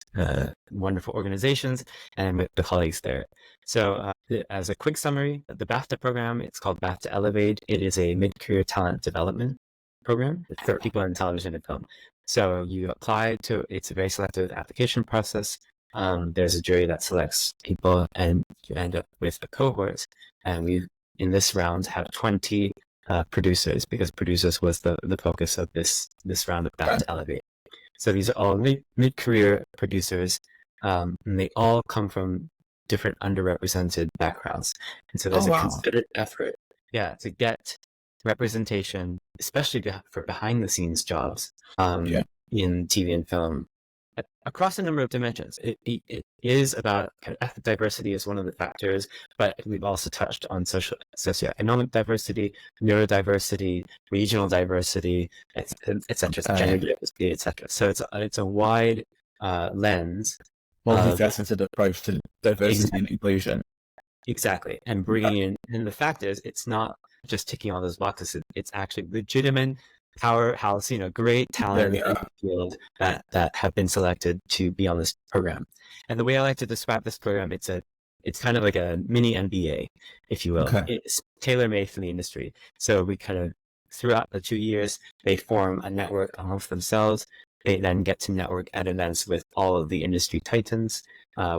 wonderful organizations and with the colleagues there. So as a quick summary, the BAFTA program, it's called BAFTA Elevate. It is a mid-career talent development program for people in television and film. So you apply to, it's a very selective application process. There's a jury that selects people, and you end up with a cohort. And we, in this round, have 20 producers, because producers was the focus of this round of BAFTA Elevate. So these are all mid-career producers, and they all come from different underrepresented backgrounds. And so there's a considered effort, to get representation, especially for behind-the-scenes jobs in TV and film, across a number of dimensions. It is about ethnic diversity is one of the factors, but we've also touched on socioeconomic diversity, neurodiversity, regional diversity, etc., gender diversity, etc. So it's a wide lens, multifaceted approach to diversity and inclusion. Exactly, and bringing in, and the fact is, it's not just ticking all those boxes. It's actually legitimate powerhouse, great talent in the field that have been selected to be on this program. And the way I like to describe this program, it's kind of like a mini MBA, if you will. Okay. It's tailor-made for the industry. So we kind of, throughout the 2 years, they form a network amongst themselves. They then get to network at events with all of the industry titans.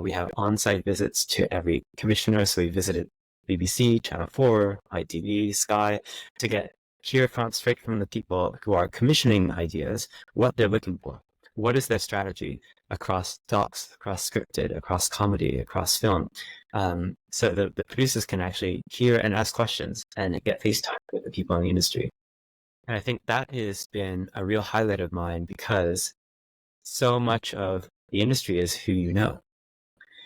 We have on-site visits to every commissioner. So we visited BBC, Channel 4, ITV, Sky, to hear straight from the people who are commissioning ideas, what they're looking for. What is their strategy across docs, across scripted, across comedy, across film? So the producers can actually hear and ask questions and get FaceTime with the people in the industry. And I think that has been a real highlight of mine because so much of the industry is who you know.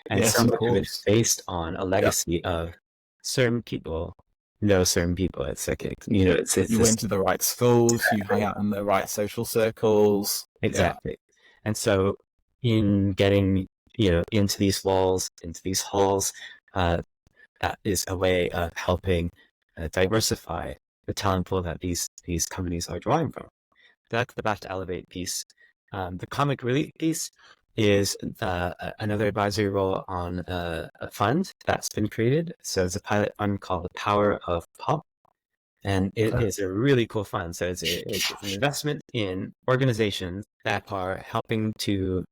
And Yes, so of much of it is course. based on a legacy of certain people know certain people. It's like, it's You this. went to the right schools, you hung out in the right social circles. Exactly. And so in getting, into these walls, into these halls, that is a way of helping diversify the talent pool that these companies are drawing from. That's the BAFTA Elevate piece. The Comic Relief piece is another advisory role on a fund that's been created. So it's a pilot fund called The Power of Pop. And it is a really cool fund. So it's an investment in organizations that are helping to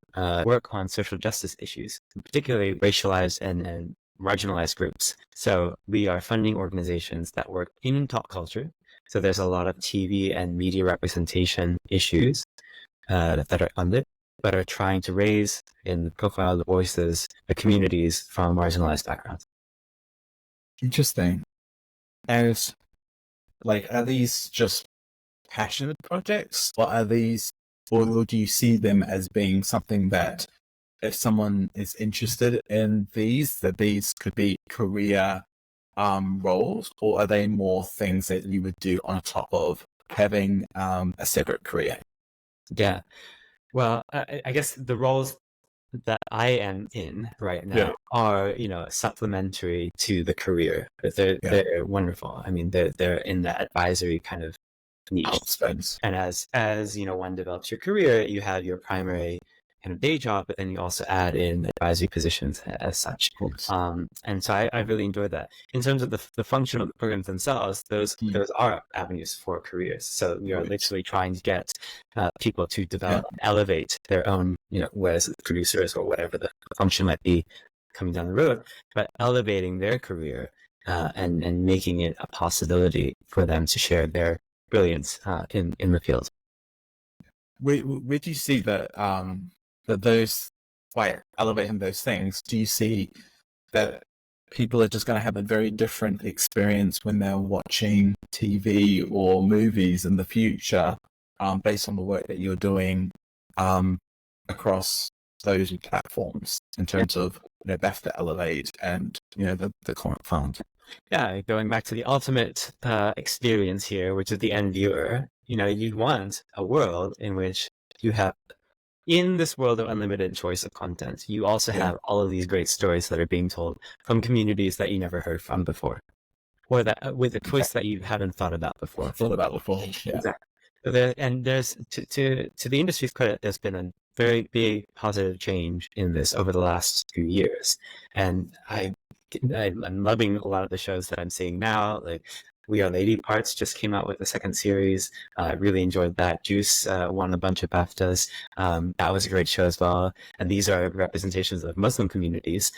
work on social justice issues, particularly racialized and marginalized groups. So we are funding organizations that work in pop culture. So there's a lot of TV and media representation issues that are funded, but are trying to raise and profile the voices, the communities from marginalized backgrounds. Interesting. And are these just passionate projects, or do you see them as being something that if someone is interested in that these could be career roles, or are they more things that you would do on top of having a separate career? Yeah. Well, I guess the roles that I am in right now are, supplementary to the career, but they're wonderful. I mean, they're in the advisory kind of niche space. And as one develops your career, you have your primary kind of day job, but then you also add in advisory positions as such. And so I really enjoyed that. In terms of the function of the programs themselves, those are avenues for careers. So we are literally trying to get people to develop, elevate their own, whether it's producers or whatever the function might be coming down the road, but elevating their career and making it a possibility for them to share their brilliance in the field. Where do you see that those, by elevating those things, do you see that people are just going to have a very different experience when they're watching TV or movies in the future, based on the work that you're doing across those platforms in terms of BAFTA Elevate and the Comic Fund? Yeah, going back to the ultimate experience here, which is the end viewer. You want a world in which you have, in this world of unlimited choice of content, you also have all of these great stories that are being told from communities that you never heard from before, or that with a twist that you haven't thought about before. Yeah. Exactly. And there's to the industry's credit, there's been a very big positive change in this over the last few years, and I'm loving a lot of the shows that I'm seeing now. Like We Are Lady Parts just came out with the second series. I really enjoyed that. Juice won a bunch of BAFTAs. That was a great show as well. And these are representations of Muslim communities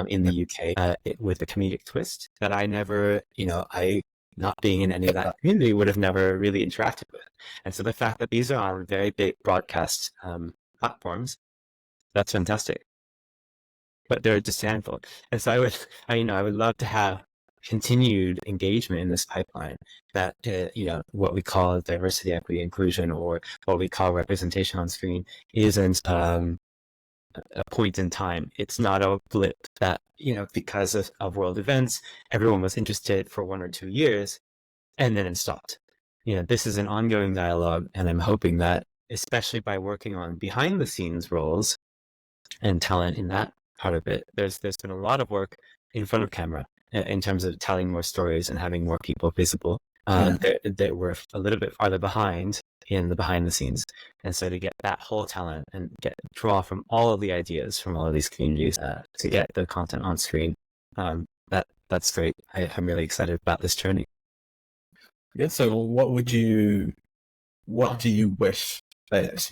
in the UK with a comedic twist that I never, not being in any of that community, would have never really interacted with. And so the fact that these are on very big broadcast platforms, that's fantastic. But they're just a handful. And so I would love to have continued engagement in this pipeline that, what we call diversity, equity, inclusion, or what we call representation on screen isn't a point in time. It's not a blip that, because of world events, everyone was interested for 1 or 2 years and then it stopped. This is an ongoing dialogue, and I'm hoping that, especially by working on behind the scenes roles and talent in that part of it, there's been a lot of work in front of camera in terms of telling more stories and having more people visible that were a little bit farther behind in the behind the scenes. And so to get that whole talent and draw from all of the ideas from all of these communities to get the content on screen, that's great. I'm really excited about this journey. Yeah. So what do you wish that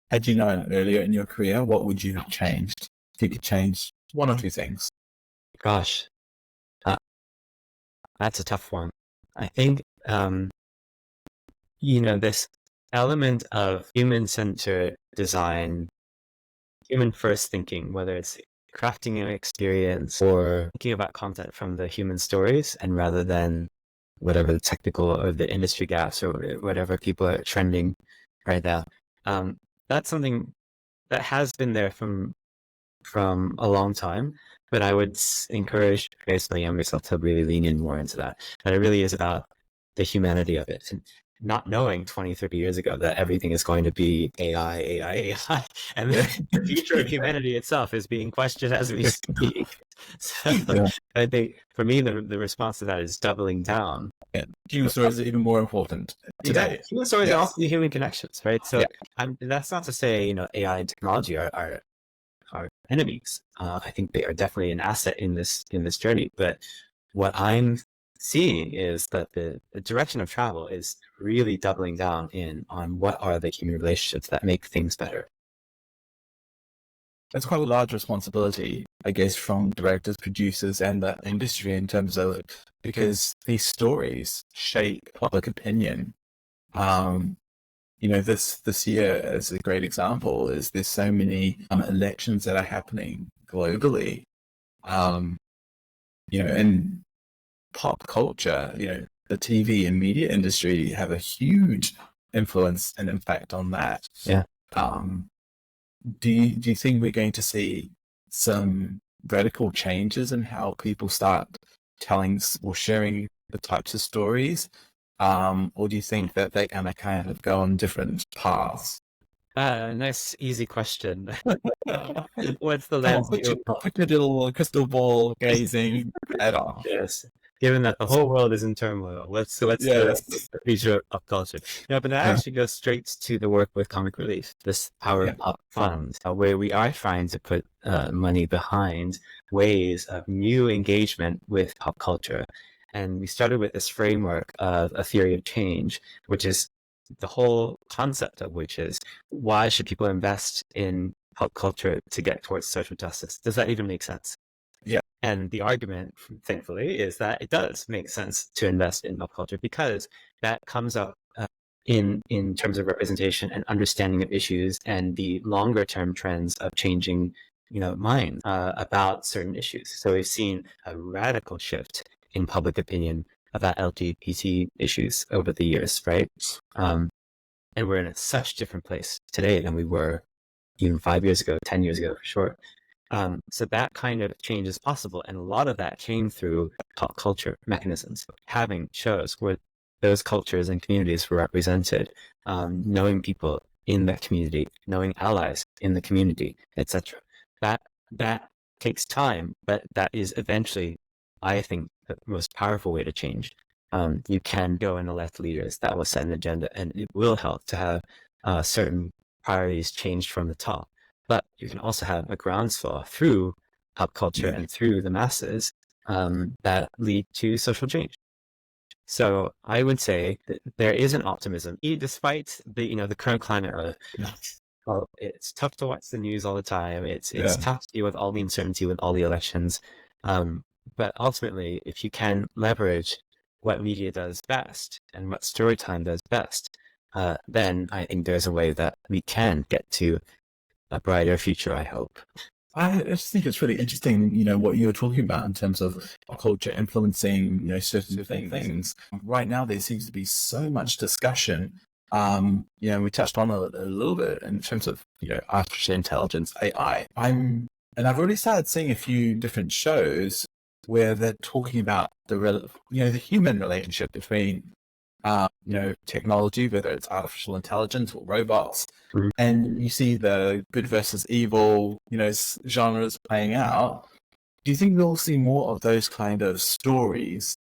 had you known earlier in your career, what would you have changed? If you could change 1 or 2 things. Gosh, that's a tough one. I think, this element of human-centered design, human-first thinking, whether it's crafting an experience or thinking about content from the human stories, and rather than whatever the technical or the industry gaps or whatever people are trending right now. That's something that has been there from a long time, but I would encourage basically younger self to really lean in more into that. And it really is about the humanity of it, and not knowing 20, 30 years ago that everything is going to be AI, and the future of humanity itself is being questioned as we speak. So I think for me, the response to that is doubling down. Human stories are even more important today. Exactly. Human stories are also human connections, right? So that's not to say, AI and technology are enemies. I think they are definitely an asset in this journey. But what I'm seeing is that the direction of travel is really doubling down on what are the human relationships that make things better. That's quite a large responsibility, I guess, from directors, producers, and the industry in terms of it, because these stories shape public opinion. This year, as a great example, is there's so many elections that are happening globally. In pop culture, the TV and media industry have a huge influence and impact on that. Yeah. Do you think we're going to see some radical changes in how people start telling or sharing the types of stories? Or do you think that they're going to kind of go on different paths? Nice, easy question. What's the landscape? Put your little crystal ball gazing at all. Yes. Given that the whole world is in turmoil, what's the future of culture? But that actually goes straight to the work with Comic Relief, this Power of Pop Fund, where we are trying to put money behind ways of new engagement with pop culture. And we started with this framework of a theory of change, which is the whole concept of which is, why should people invest in pop culture to get towards social justice? Does that even make sense? Yeah. And the argument, thankfully, is that it does make sense to invest in pop culture, because that comes up in terms of representation and understanding of issues and the longer term trends of changing, minds about certain issues. So we've seen a radical shift in public opinion about LGBT issues over the years, right? And we're in such different place today than we were even 5 years ago, 10 years ago, for sure. So that kind of change is possible. And a lot of that came through pop culture mechanisms, having shows where those cultures and communities were represented, knowing people in that community, knowing allies in the community, etc. That takes time, but that is eventually, I think, the most powerful way to change. You can go and elect leaders that will set an agenda, and it will help to have certain priorities changed from the top. But you can also have a groundswell through pop culture and through the masses that lead to social change. So I would say that there is an optimism, despite the current climate of it's tough to watch the news all the time. It's tough to deal with all the uncertainty with all the elections. But ultimately, if you can leverage what media does best and what storytime does best, then I think there's a way that we can get to a brighter future, I hope. I just think it's really interesting, what you were talking about in terms of culture influencing, certain things. Right now, there seems to be so much discussion. We touched on it a little bit in terms of, artificial intelligence, AI. I've already started seeing a few different shows where they're talking about the human relationship between, technology, whether it's artificial intelligence or robots, and you see the good versus evil, genres playing out. Do you think we'll see more of those kind of stories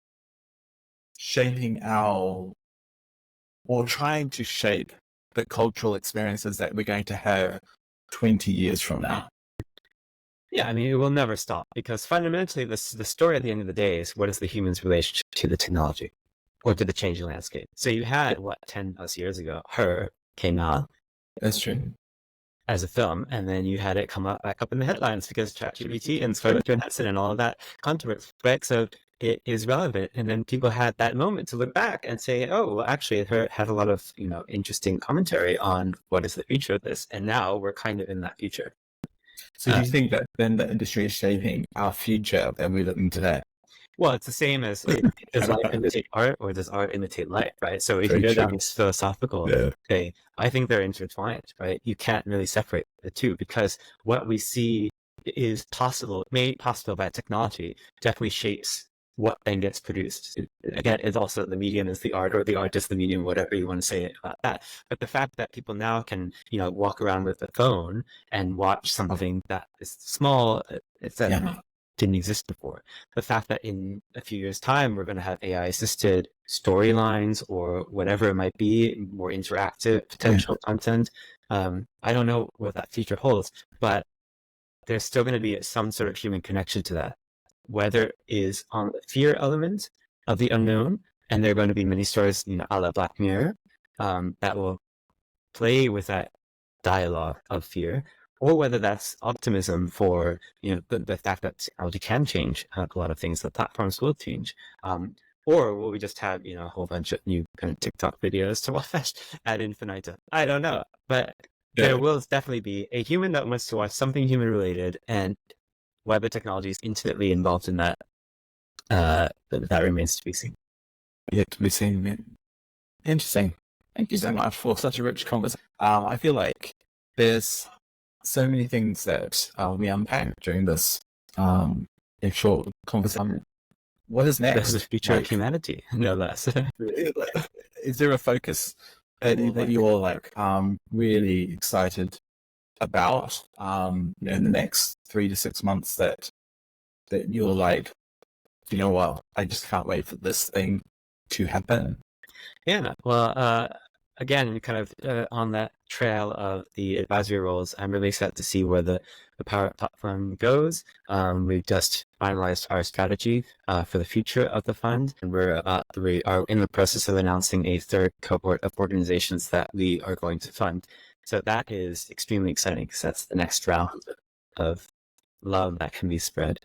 shaping or trying to shape the cultural experiences that we're going to have 20 years from now? Yeah, it will never stop, because fundamentally the story at the end of the day is, what is the human's relationship to the technology or to the changing landscape? So you had, 10 plus years ago, Her came out. That's true. As a film, and then you had it come back up in the headlines because ChatGPT and Scarlett Johansson and all of that controversy, right? So it is relevant, and then people had that moment to look back and say, oh, well, actually, Her had a lot of interesting commentary on what is the future of this, and now we're kind of in that future. So do you think that then the industry is shaping our future that we're looking today? Well, it's the same as does life imitate art or does art imitate life, right? So if you Very go true. down this philosophical way, I think they're intertwined, right? You can't really separate the two because what we see is possible, made possible by technology, definitely shapes what then gets produced. Again, it's also the medium is the art or the art is the medium, whatever you want to say about that. But the fact that people now can, walk around with a phone and watch something that is small, it's that didn't exist before. The fact that in a few years' time, we're going to have AI-assisted storylines or whatever it might be, more interactive potential content. I don't know what that future holds, but there's still going to be some sort of human connection to that, whether it is on the fear element of the unknown, and there are going to be many stories, a la Black Mirror, that will play with that dialogue of fear, or whether that's optimism for the fact that technology can change a lot of things, the platforms will change, or will we just have a whole bunch of new kind of TikTok videos to watch ad infinitum? I don't know, but there will definitely be a human that wants to watch something human related, and whether technology is intimately involved in that, that remains to be seen. Yet to be seen, man. Interesting. Thank you so much for such a rich conversation. I feel like there's so many things that we unpacked during this short conversation. What is next? There's the future of humanity, no less. Is there a focus that you're really excited about in the next 3 to 6 months that you're like, what, I just can't wait for this thing to happen? Yeah, well, again, kind of on that trail of the advisory roles, I'm really excited to see where the Power Up platform goes. We've just finalized our strategy for the future of the fund, and we are in the process of announcing a third cohort of organizations that we are going to fund. So that is extremely exciting because that's the next round of love that can be spread.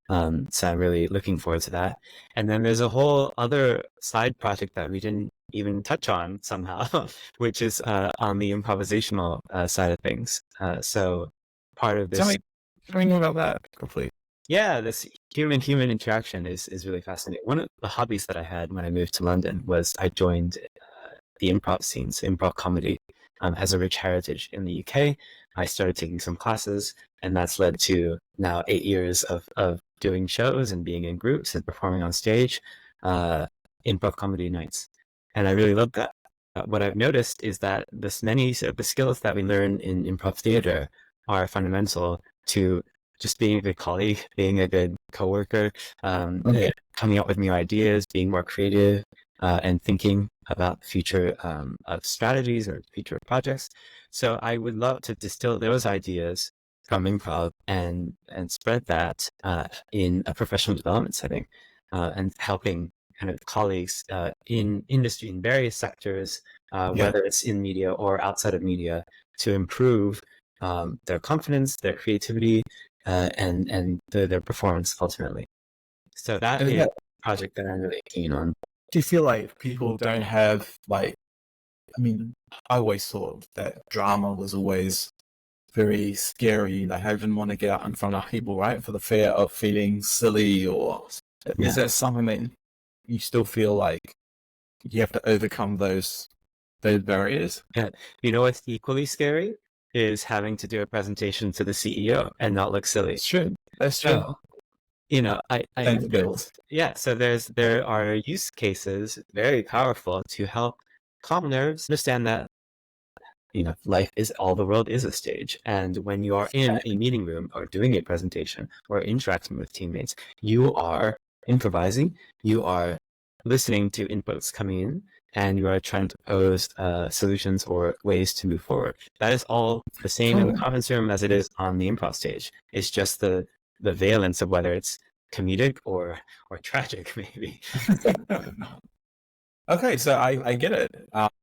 So I'm really looking forward to that. And then there's a whole other side project that we didn't even touch on somehow, which is on the improvisational side of things. So part of this... Tell me about that quickly. Yeah, this human-human interaction is really fascinating. One of the hobbies that I had when I moved to London was I joined the improv scenes. Improv comedy has a rich heritage in the UK. I started taking some classes, and that's led to now 8 years of doing shows and being in groups and performing on stage, improv comedy nights. And I really love that. What I've noticed is that the skills that we learn in improv theater are fundamental to just being a good colleague, being a good coworker, coming up with new ideas, being more creative, and thinking about the future of strategies or future projects. So I would love to distill those ideas from improv and spread that in a professional development setting, and helping kind of colleagues in industry in various sectors, whether it's in media or outside of media, to improve their confidence, their creativity, and their performance ultimately. So that is a project that I'm really keen on. Do you feel like people don't have I always thought that drama was always very scary. I didn't want to get out in front of people, right? For the fear of feeling silly, or is that something that you still feel like you have to overcome those barriers? Yeah. You know what's equally scary is having to do a presentation to the CEO and not look silly. That's true. That's true. So there are use cases very powerful to help calm nerves, understand that all the world is a stage, and when you are in a meeting room or doing a presentation or interacting with teammates, you are improvising, you are listening to inputs coming in, and you are trying to pose solutions or ways to move forward. That is all the same in the conference room as it is on the improv stage. It's just the valence of whether it's comedic or tragic, maybe. Okay, so I get it.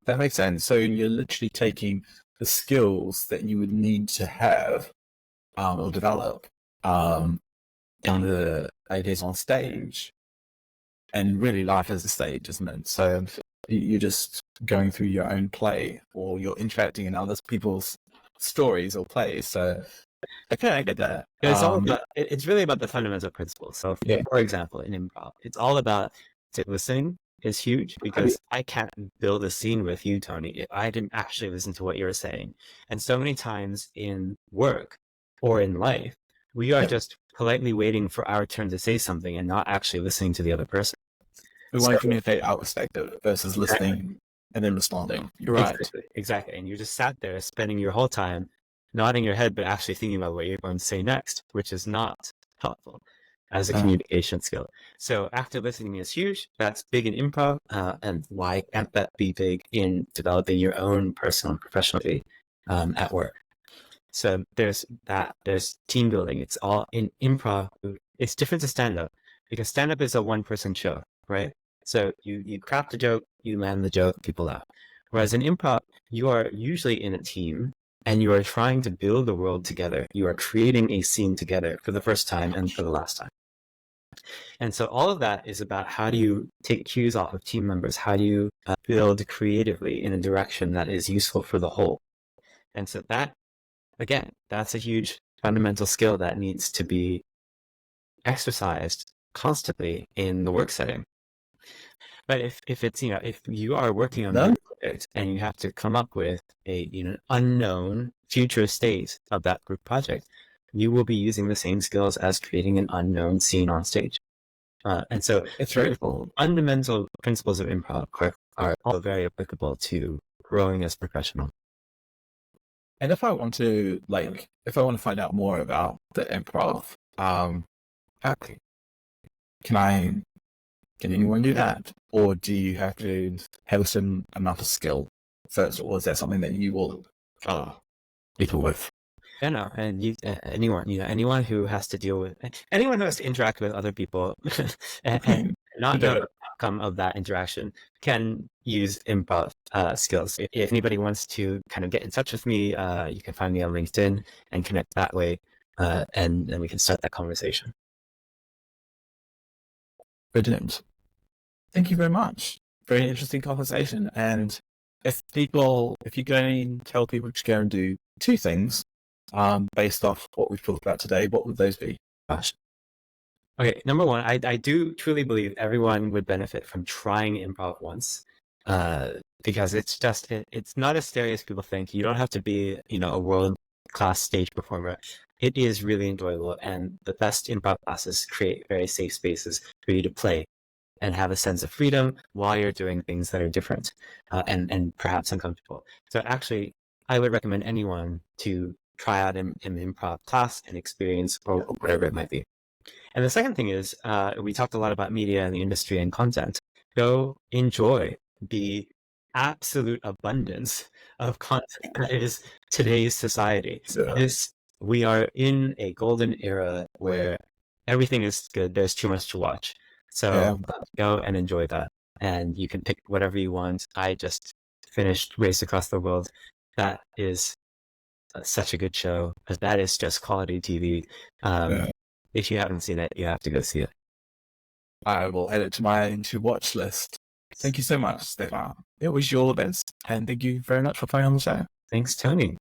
That makes sense. So you're literally taking the skills that you would need to have or develop on the ideas on stage, and really life is a stage, isn't it? So you're just going through your own play, or you're interacting in other people's stories or plays. So Okay, I get that. It's all about, it's really about the fundamental principles. So, for example, in improv, it's all about listening is huge, because I can't build a scene with you, Tony, if I didn't actually listen to what you're saying. And so many times in work or in life, we are just politely waiting for our turn to say something and not actually listening to the other person. We want to communicate our perspective versus listening and then responding. You're right. Exactly. And you just sat there spending your whole time nodding your head, but actually thinking about what you're going to say next, which is not helpful as a communication skill. So active listening is huge. That's big in improv. And why can't that be big in developing your own personal and professional at work? So there's that. There's team building. It's all in improv. It's different to stand-up, because stand-up is a one-person show, right? So you craft the joke, you land the joke, people laugh. Whereas in improv, you are usually in a team, and you are trying to build the world together. You are creating a scene together for the first time and for the last time. And so all of that is about, how do you take cues off of team members? How do you build creatively in a direction that is useful for the whole? And so that, again, that's a huge fundamental skill that needs to be exercised constantly in the work setting. But if it's, if you are working on a project and you have to come up with a unknown future state of that group project, you will be using the same skills as creating an unknown scene on stage. And so it's very fundamental principles of improv are all very applicable to growing as a professional. And if I want to find out more about the improv, can anyone do that? Or do you have to have some amount of skill first? Or is that something that you will people with? Yeah, no, and anyone who has to interact with other people and not know the outcome of that interaction can use improv skills. If anybody wants to kind of get in touch with me, you can find me on LinkedIn and connect that way, and then we can start that conversation. Brilliant. Thank you very much. Very interesting conversation. And if you're going to tell people to go and do two things, based off what we've talked about today, what would those be? Gosh. Okay, number one, I do truly believe everyone would benefit from trying improv once, because it's not as scary as people think. You don't have to be, a world-class stage performer. It is really enjoyable, and the best improv classes create very safe spaces for you to play and have a sense of freedom while you're doing things that are different and perhaps uncomfortable. So actually, I would recommend anyone to try out an improv class and experience, or whatever it might be. And the second thing is, we talked a lot about media and the industry and content. Go enjoy the absolute abundance of content that is today's society. We are in a golden era where everything is good. There's too much to watch. So go and enjoy that. And you can pick whatever you want. I just finished Race Across the World. That is such a good show. That is just quality TV. If you haven't seen it, you have to go see it. I will add it to my to-watch list. Thank you so much, Stefan. It was your best. And thank you very much for playing on the show. Thanks, Tony.